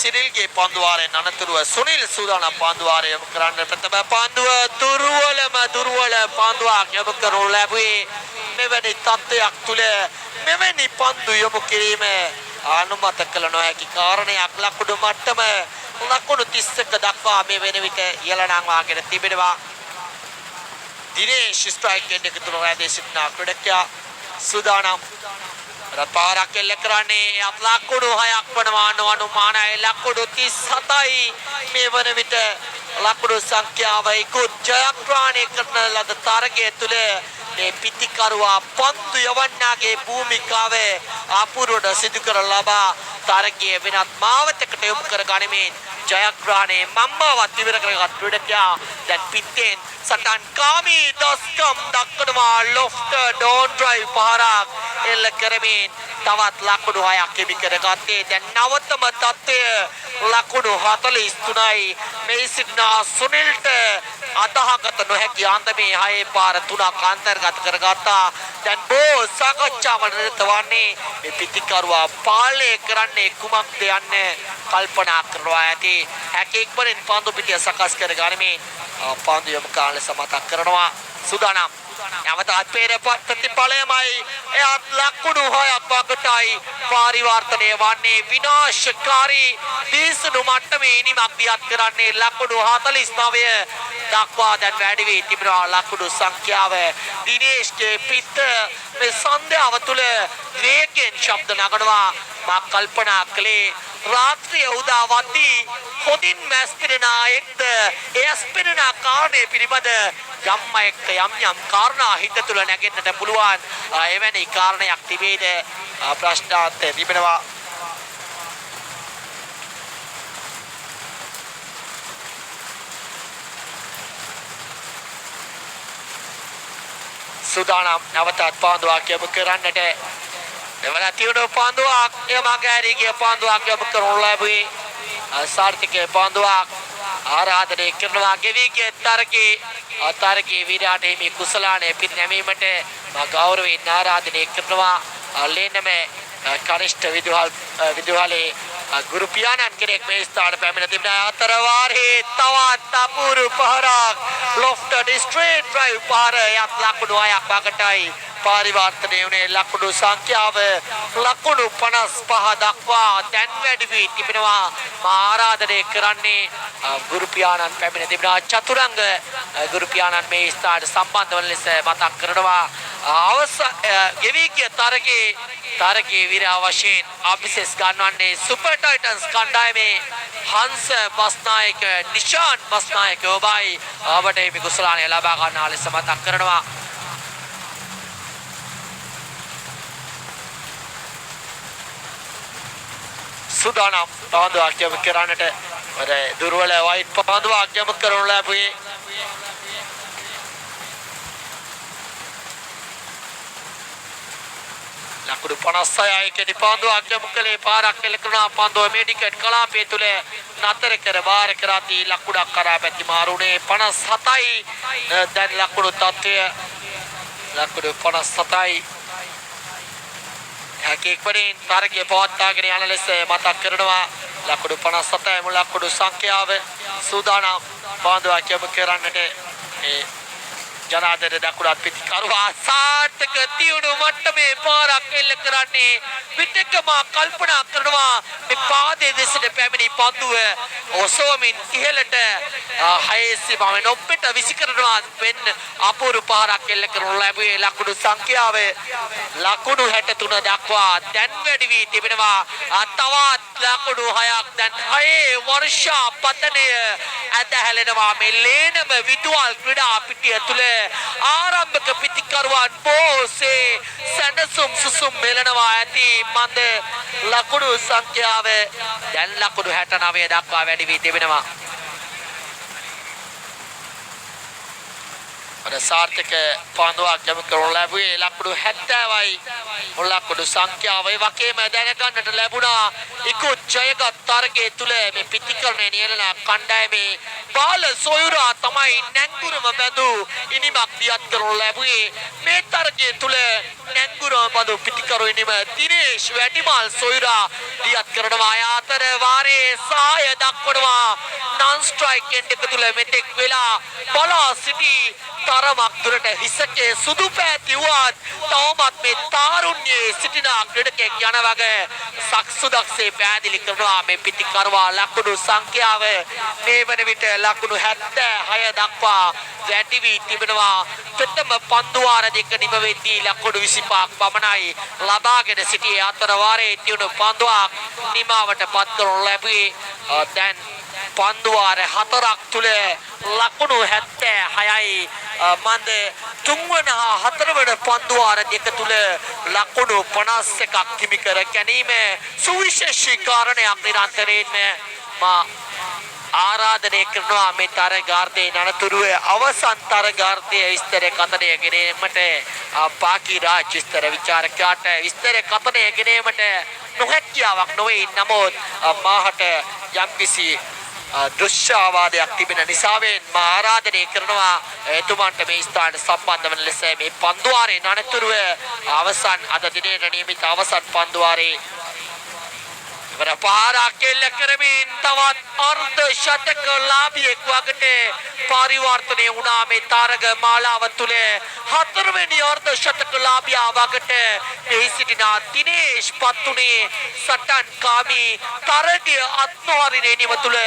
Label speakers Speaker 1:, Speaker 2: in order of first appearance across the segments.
Speaker 1: සිරිල්ගේ පන්දුවාරයෙන් අනතුරුව සුනිල් සූදානම් පන්දුවාරය යොමු කරන්න ප්‍රථම පන්දුව දුර්වල පන්දුවක් යොමු කරනු ලැබුවේ මෙවැනි තත්ත්වයක් තුළ මෙවැනි පන්දු යොමු කිරීම අනුමත කළ නොහැකි කාරණයක් ලකුණු මට්ටම ලකුණු 30ක දක්වා මේ වෙන විට ඉහළ නංවාගෙන තිබෙනවා දිනේෂ් ස්ට්‍රයික් එකේ තුන රැඳී සිටින ක්‍රීඩකයා සූදානම් රපාරක් එල්ල කරන්නේ අත් ලකුණු 6ක් වනවා අනුමානයි ලකුණු 37යි මේ වන විට ලකුණු සංඛ්‍යාව ඉක්ුත් ජයග්‍රහණය කරන ලද තරගය තුළ මේ පිටිකරුවා පන්දු යවන්නාගේ භූමිකාව අපූර්වට සිදු කර ලබා තරගය වෙනත් මාවතකට යොමු කර ගනිමින් ජයග්‍රහණයේ මම්මාවත් ඉවර කරගත් ක්‍රීඩකයා දැන් පිටෙන් සටන් කාමී දස්කම් දක්වනවා ලොෆ්ට් ඩෝන් ඩ්‍රයිව් පහරක් එල්ල කරමින් තවත් ලකුණු 6ක් හිමි කරගත්තේ දැන් නවතම තත්ත්වය ලකුණු 43යි මේ සිටින සුනිල්ට අදහගත නොහැකි අන්දමේ 6 පාර 3ක් අන්තර්ගත කරගත්තා දැන් බෝ සාකච්ඡාවල නිරත වන්නේ මේ පිටිකරුවා පාලනය කරන්නේ කුමක්ද යන්නේ කල්පනා කරනවා ඇති හැකෙක්වරින් පන්දු පිටිය සකස් කර ගනිමින් පන්දු යොමු කරන ලෙස මතක් කරනවා සූදානම් යවතත් පෙර ප්‍රතිඵලයමයි එයත් ලකුණු 6ක් වගටයි පරිවර්තනය වන්නේ විනාශකාරී දීසුණු මට්ටමේ ඉනිමක් දියත් කරන්නේ ලකුණු 49 දක්වා දැන් වැඩි වී තිබෙනවා ලකුණු සංඛ්‍යාව දිනේෂ්ගේ පිට මේ සන්ධ්‍යාව තුළ වේගයෙන් ශබ්ද නගනවා මා කල්පනා කළේ රාත්‍රිය උදාවද්දී හොඳින් මැස්පිරෙන එක්ද එස්පිරෙන කාරණේ පිළිබඳ යම්මෙක්ට යම් කාරණා හිත තුළ නැගෙන්නට පුළුවන් එවැනි කාරණයක් තිබේද ප්‍රශ්නාර්ථ තිබෙනවා සූදානම් නැවතත් පාන්දුවක් යොමු කරන්නට එවන තියුණු පාන්දුවක් එමගෑරිගේ පාන්දුවක් යොමු කරනු ලැබුවේ සාර්ථකයේ පාන්දුවක් ආරාධනය කරනවා ගෙවිගේ තරගයේ වීරයාට හිමි කුසලානේ පිරිනැමීමට ගෞරවයෙන් ආරාධනය කරනවා ලේනම කනිෂ්ඨ විදුහලේ ගුරු පියාණන් කෙනෙක් මේ ස්ථාන පැමිණ තිබෙන අතර වාරේ තවත් අපූර්ව පහරක් ලොෆ්ට් ස්ට්‍රේට් ඩ්‍රයිව් පහර යත් ලකුණු 6ක් වගටයි පරිවර්තනය වුණේ ලකුණු සංඛ්‍යාව ලකුණු 55 දක්වා දැන් වැඩි වී තිබෙනවා ආරාධනය කරන්නේ ගුරු පියාණන් පැමිණ තිබෙන චතුරංග ගුරු පියාණන් මේ ස්ථානට සම්බන්ධ වන ලෙස මතක් කරනවා ගෙවිගේ තරගයේ වීරයා වශයෙන් අභිෂේක් ගන්නවන්නේ සුපර් ටයිටන්ස් කණ්ඩායමේ හංස බස්නායක නිෂාන් බස්නායක ඔබයි අපට මේ කුසලානේ ලබා ගන්නා ලෙස මතක් කරනවා සූදානම් පාන්දුවක් යොමු කරන්නට දුර්වල වයිට් පාන්දුවක් යොමු කරනු ලැබුවේ ලකුණු 56යි කෙටි පාන්දුවක් යොමු කළේ පාරක් එල්ල කරන පාන්දුව මෙඩිකට් කලාපය තුල නතර කර වාර කරාදී ලකුණක් කරා පැති මාරුනේ 57යි දැන් ලකුණු තත්ත්වය ලකුණු 57යි හැකෙක්වරින් තරගය පවත්වාගෙන යන ලෙස මතක් කරනවා ලකුණු 57යි මුල ලකුණු සංඛ්‍යාව සූදානම් පාන්දුවක් යොමු කරන්නට මේ ජනාදර දකුණත් පිටිකරුවා සාර්ථක තියුණු මට්ටමේ පාරක් එල්ල කරන්නේ පිටකම කල්පනා කරනවා මේ පාදයේ දෙසට පැමිණි පන්දුව ඔසවමින් ඉහළට හයසි බවෙන් ඔබට විසි කරනවා වෙන්න අපූර්ව පාරක් එල්ල කරනු ලැබුවේ ලකුණු සංඛ්‍යාව ලකුණු 63 දක්වා දැන් වැඩි වී තිබෙනවා තවත් ලකුණු 6ක් දැන් 6 වර්ෂා පතනය ඇදහැලෙනවා මේ ලේනම විදුහල් ක්‍රීඩා පිටිය තුල ආරම්භක පිටිකරුවන් බොහෝසේ සැනසුම් සුසුම් මෙලනවා ඇති මන්ද ලකුණු සංඛ්‍යාව දැන් ලකුණු 69 දක්වා වැඩි වී තිබෙනවා අර සාර්ථක පාන්දුවක් යොමු කරනු ලැබුවේ ලකුණු 70යි. ලකුණු සංඛ්‍යාව ඒ වගේම දැනගන්නට ලැබුණා ඉක්ුත් ජයගත් තරගයේ තුල මේ පිටිකරණය නියලන කණ්ඩායමේ බාල සොයුරා තමයි නැංගුරම බඳු ඉනිමක් දියත් කරනු ලැබුවේ. මේ තරගයේ තුල නැංගුරම බඳු පිටිකරු ඉනිම දිනේෂ් වැඩිමල් සොයුරා දියත් කරනවා. අතර වාරයේ සහාය දක්වනවා non strike end එක තුල මෙතෙක් වෙලා බලා සිටි තරමක් දුරට හිසකේ සුදු පැතිවුවත් තවමත් මේ තාරුණ්‍යයේ සිටින ක්‍රීඩකෙක් යන වගේ සක්සුදක්සේ පැහැදිලි කරනවා මේ පිටිකරුවා. ලකුණු සංඛ්‍යාව මේ වන විට ලකුණු 76 දක්වා වැඩි වී තිබෙනවා. ප්‍රථම පන්දු වාර දෙක නිම වෙද්දී ලකුණු 25ක් පමණයි ලබාගෙන සිටියේ. අතර වාරයේ තියුණු පන්දුවක් නිමාවට පත් කරනු ලැබුවේ. දැන් පන්දු වාර 4ක් තුල ලකුණු 76යි. මන්ද තුන්වන හා හතරවන පන්දු වාර දෙක තුල ලකුණු 51ක් හිමි කර ගැනීම සුවිශේෂී කාරණයක්. නිරන්තරයෙන්ම මා ආරාධනය කරනවා මේ තරගාර්ථයේ අනතුරුව අවසන් තරගාර්ථයේ විස්තර කතනය ගෙනීමට පාකි රාජ් විස්තර විචාරකයාට විස්තර කතනය ගෙනීමට නොහැකියාවක් නොවේ. නමුත් මාහට යම්කිසි දෘශ්‍යාවාදයක් තිබෙන නිසාවෙන් මා ආරාධනය කරනවා එතුමන්ට මේ ස්ථානට සම්බන්ධ වන ලෙස මේ පන්දුවාරයේ අනතුරුව අවසන් අද දිනේ නියමිත අවසන් පන්දුවාරයේ ඉවර පාරක් එල්ල කරමින් තවත් අර්ධ ශතක ලාභියෙක් වකට පරිවර්තනය වුණා මේ තරග මාලාව තුල. හතරවෙනි අර්ධ ශතක ලාභියා වකට එහි සිටින දිනේෂ් පත්තුනේ සටන්කාමී තරගය අත්නොහරින නිම තුල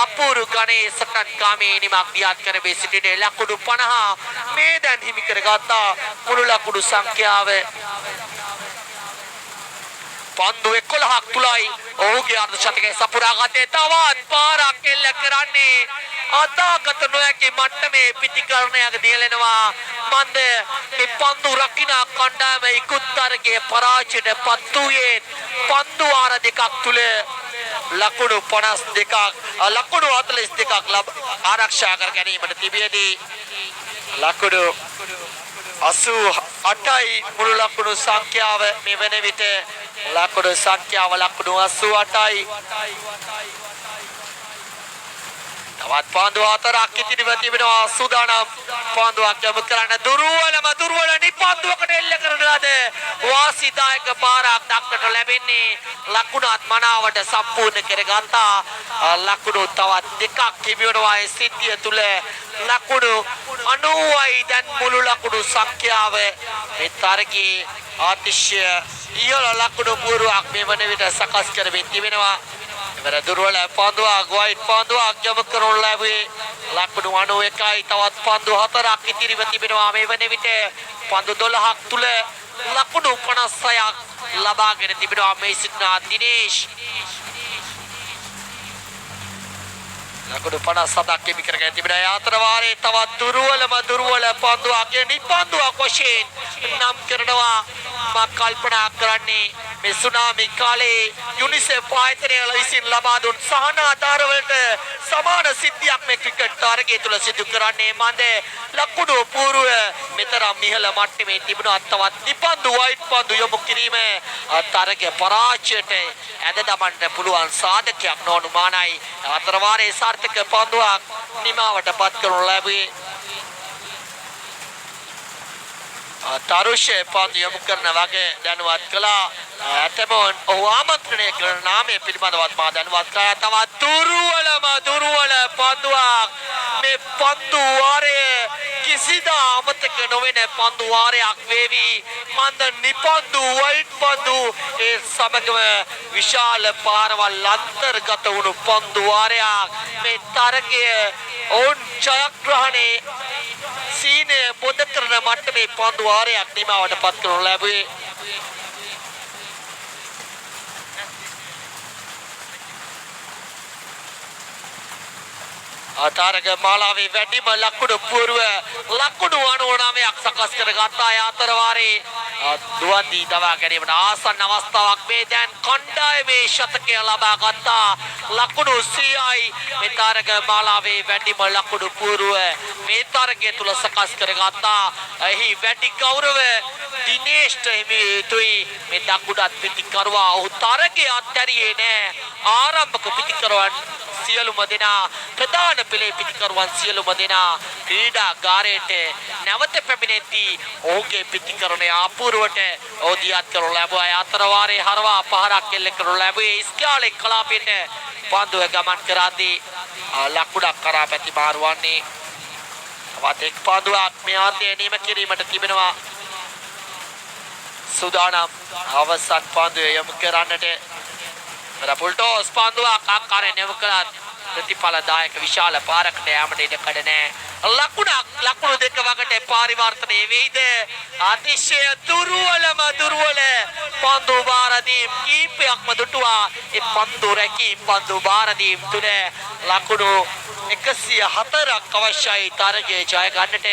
Speaker 1: අපූර්ව ගණයේ සටන්කාමී නිමක් දියත් කර මේ සිටින ලකුණු 50 මේ දැන් හිමි කරගත්තා. මුළු ලකුණු සංඛ්‍යාව පන්දු 11ක් තුලයි ඔහුගේ අර්ධ ශතකයේ සපුරාගතේ. තවත් පාරක් එල්ල කරන්නේ අදාගත නොහැකි මට්ටමේ පිටිකරණයක් දියලෙනවා. මන්ද මේ පන්දු රකින්න කණ්ඩායම ඉක්ුත් තරගයේ පරාජයට පත් වූයේ පන්දු වාර දෙකක් තුල ලකුණු 52ක් ලකුණු 42ක් ආරක්ෂා කර ගැනීමට තිබියදී ලකුණු 88යි මුළු ලකුණු සංඛ්‍යාව මේ වෙන විට ලකුණු සංඛ්‍යාව ලකුණු 88යි. තවත් පාන්දු හතරක් ඉතිරිව තිබෙනවා. සූදානම් පාන්දුවක් යොමු කරන්න දුර්වල නිපන්දුවකට එල්ල කරන ලද වාසිදායක පාරක් දක්නට ලැබෙන්නේ. ලකුණත් මනාවට සම්පූර්ණ කරගත්තා. ලකුණු තවත් දෙකක් හිමිවනවා ඒ සිද්ධිය තුල. ලකුණු 90යි දැන් මුළු ලකුණු සංඛ්‍යාව මේ තරගයේ අතිශය ඉහළ ලකුණු පුවරුවක් මේ වන විට සකස් කරමින් තිබෙනවා. ඉවර දුර්වල පන්දුවක් වයිට් පන්දුවක් යොමු කරනු ලැබුවේ ලකුණු 91යි. තවත් පන්දු හතරක් ඉතිරිව තිබෙනවා මේ වන විට. පන්දු 12ක් තුල ලකුණු 56ක් ලබාගෙන තිබෙනවා මේ සිටින දිනේෂ්. ලකුණු 57ක් හිමි කරගෙන තිබෙනවා. අතර වාරයේ තවත් දුර්වල පන්දුවක් නිපන්දුවක් වශයෙන් නම් කරනවා. මා කල්පනා කරන්නේ මේ සුනාමි කාලේ යුනිසෙෆ් ආයතනය විසින් ලබා දුන් සහනාධාර වලට සමාන සිද්ධියක් මේ ක්‍රිකට් තරගය තුල සිදු කරන්නේ. මන්ද ලකුණු පූර්ව මෙතරම් ඉහළ මට්ටමේ තිබුණා. තවත් නිපන්දු වයිට් පන්දු යොමු කිරීම තරග පරාජයට ඇද දමන්න පුළුවන් සාධකයක් නොඅනුමානයි. අතර වාරයේ සාර්ථක පන්දුවක් නිමාවට පත් කරනු ලැබුවේ. තරුෂේ පන්දු යොමු කරන වගේ දැනුවත් කළා. ඇතමොන් ඔහු ආමන්ත්‍රණය කරන නාමය පිළිබඳවත් මා දැනුවත් කළා. තවත් දුර්වල පන්දුවක් මේ පන්දු වාරයේ කිසිදා අමතක නොවන පන්දු වාරයක් වේවි. මන්ද නිපන්දු වයිට් පන්දු ඒ සමගම විශාල පාරවල් අන්තර්ගත වුණු පන්දු වාරයක් මේ තරගය ඔවුන් ජයග්‍රහණේ සීනය පොද කරන මට්ටමේ පන්දු වාරයක් නිමාවට පත් කරනු ලැබුවේ. තරග මාලාවේ වැඩිම ලකුණු පූර්ව ලකුණු 99ක් සකස් කරගත්තා. අතර වාරේ දුවදී දවා ගැනීමට ආසන්න අවස්ථාවක් මේ දැන් කණ්ඩායමේ ශතකය ලබා ගත්තා ලකුණු 100යි මේ තරග මාලාවේ වැඩිම ලකුණු පුරුව මේ තරගය තුල සකස් කරගත්තා එහි වැඩි ගෞරව දිනේෂ්ට හිමි යුතුයි මේ දකුණත් පිටිකරුවා ඔහු තරගය අත්හැරියේ නෑ ආරම්භක පිටිකරුවන් සියලුම දෙනා ප්‍රධාන පෙළේ පිටිකරුවන් සියලුම දෙනා ක්‍රීඩාගාරයට නැවත පැමිණෙද්දී ඔහුගේ පිටිකරණය අපූර්වට ඕදියාත් කරනු ලැබුවා අතර වාරේ හරවා පහරක් එල්ල කරනු ලැබුවේ ඉස්කාලේ කලාපයට පන්දුව ගමන් කරද්දී ලකුණක් කරා පැති මාරුවන්නේ තවත් එක් පන්දුවක් මේ අධ්‍යය නියම කිරීමට තිබෙනවා සූදානම් අවසන් පන්දුව යොමු කරන්නට රපුල්ටෝස් පන්දුවක් ආකාරයෙන් යොමු කළත් ප්‍රතිඵලදායක විශාල පාරකට යාමට ඉඩ කඩ නැහැ ලකුණු දෙක වකට පරිවර්තනය වෙයිද අතිශය දුර්වල පන්දු බාරදීම් කීපයක්ම දුටුවා ඒ පන්දු රැකීම් පන්දු බාරදීම් තුන ලකුණු 104ක් අවශ්‍යයි තරගයේ ජය ගන්නට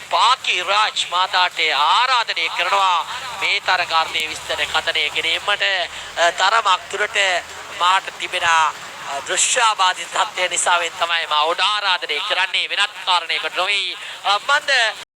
Speaker 1: පාකි රාජ් මාතාට ආරාධනය කරනවා මේ තරගාර්ථයේ විස්තර කතනය කිරීමට තරමක් දුරට මාට තිබෙන දෘශ්‍යාබාධිත තත්ත්වය නිසා තමයි මම ආරාධනය කරන්නේ වෙනත් කාරණයකට නොවේ මන්ද